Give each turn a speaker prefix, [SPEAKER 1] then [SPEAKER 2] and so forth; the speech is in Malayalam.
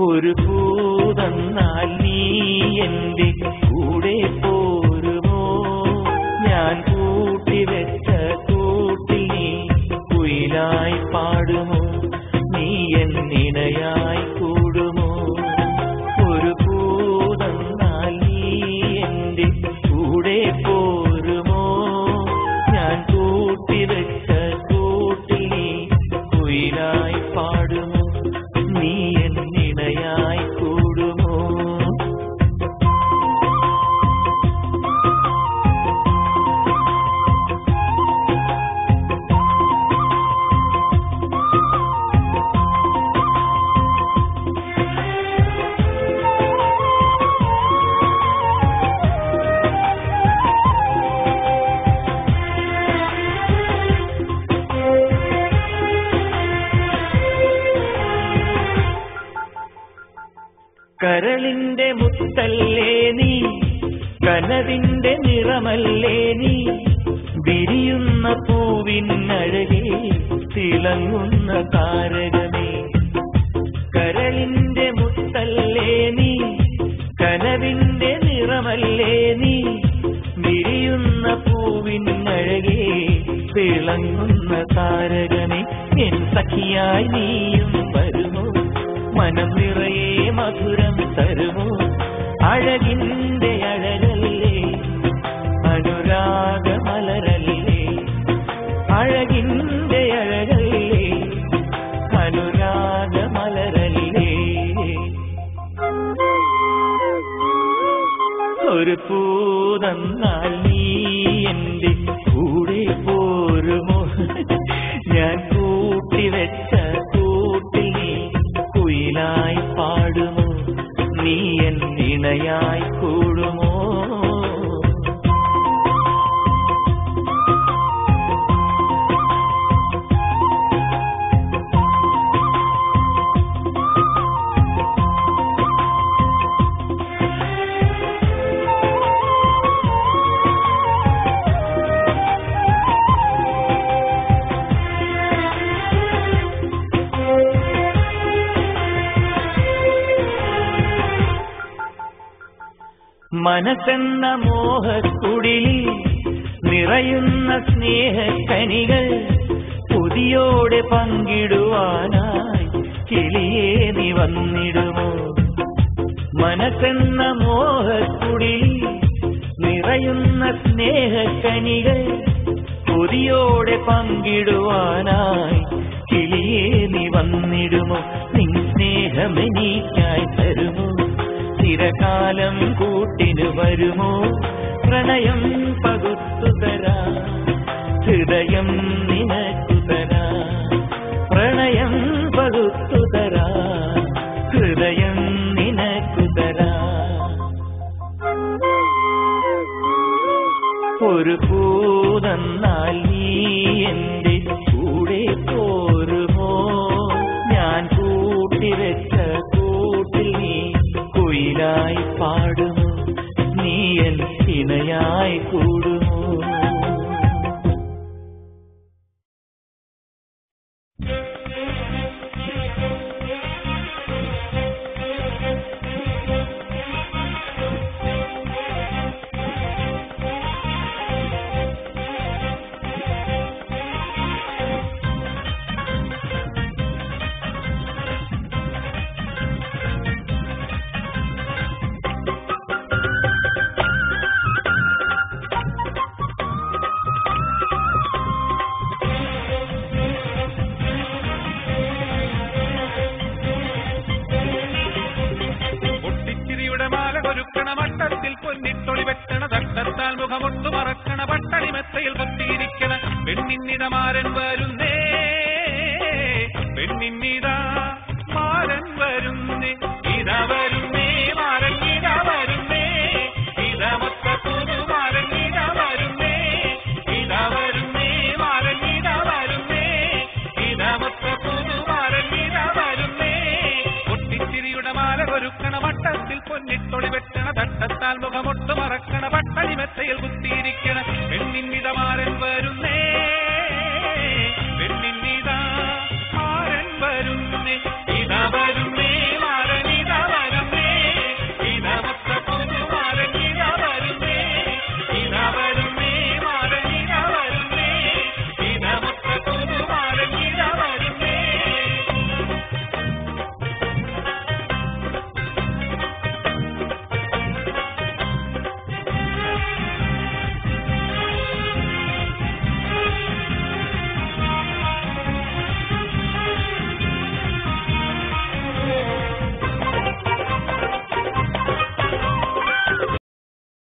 [SPEAKER 1] ഒരു പൂതന്നാൽ നീ എന്റെ കൂടെ പോരുമോ? ഞാൻ കൂട്ടിവെച്ച കൂട്ടിൽ നീ കുയിലായി പാടുമോ? നീ എന്നിണയായി കൂടുമോ? ഒരു പൂതന്നാൽ നീ എന്റെ കൂടെ പോരുമോ? ഞാൻ കൂട്ടിവെച്ച കൂട്ടിൽ നീ കുയിലായി പാടുമോ? നീ എന്നിണയായി കൂടുമോ? കരളിന്റെ മുത്തല്ലേ നീ, കനവിന്റെ നിറമല്ലേ നീ, വിരിയുന്ന പൂവിനഴകെ തിളങ്ങുന്ന താരകമേ. കരളിന്റെ മുത്തല്ലേ നീ, കനവിന്റെ നിറമല്ലേ നീ, വിരിയുന്ന പൂവിനഴകെ തിളങ്ങുന്ന താരകമേ. എൻ സഖിയായി നീയും വരുമോ? മനം നിറയെ മധുരം തരുമോ? അഴകിന്റെ അഴകല്ലേ, അനുരാഗമലരല്ലേ, അഴകിന്റെ അഴകല്ലേ, അനുരാഗമലരല്ലേ. ഒരു പൂതന്നാൽ നീ എന്റെ കൂടെ പോരുമോ? ഞാൻ കൂട്ടിവെച്ച കൂട്ടിൽ നീ കുയിലായി പാടുമോ? നീ എന്നിണയായി കൂടുമോ? മനസ്സെന്ന മോഹക്കുടിലിൽ നിറയുന്ന സ്നേഹക്കനികൾ പുതിയോടെ പങ്കിടുവാനായി കിളിയേ നീ വന്നിടുമോ? മനസ്സെന്ന മോഹക്കുടിലിൽ നിറയുന്ന സ്നേഹക്കനികൾ പുതിയോടെ പങ്കിടുവാനായി കിളിയേ നീ വന്നിടുമോ? നിൻ സ്നേഹമെനിക്കായി തരുമോ? ചിരകാലം കൂട്ടിനു വരുമോ? പ്രണയം പകുത്തു തരാ, ഹൃദയം നിനക്കു തരാ, പ്രണയം പകുത്തു തരാ, ഹൃദയം നിനക്കു തരാ. ഒരു പൂതന്നാൽ നീ എന്റെ കൂടെ പോരുമോ? ഞാൻ കൂട്ടിവെച്ച കൂട്ടിൽ നീ കുയിലായി പാടുമോ? നീ എൻ ഇണയായി കൂടുമോ?
[SPEAKER 2] മുഖമൊട്ടു മറക്കണ പട്ടണിമെത്തയിൽ പൊത്തിയിരിക്കണ പെണ്ണിന്നിടമാരൻ വരും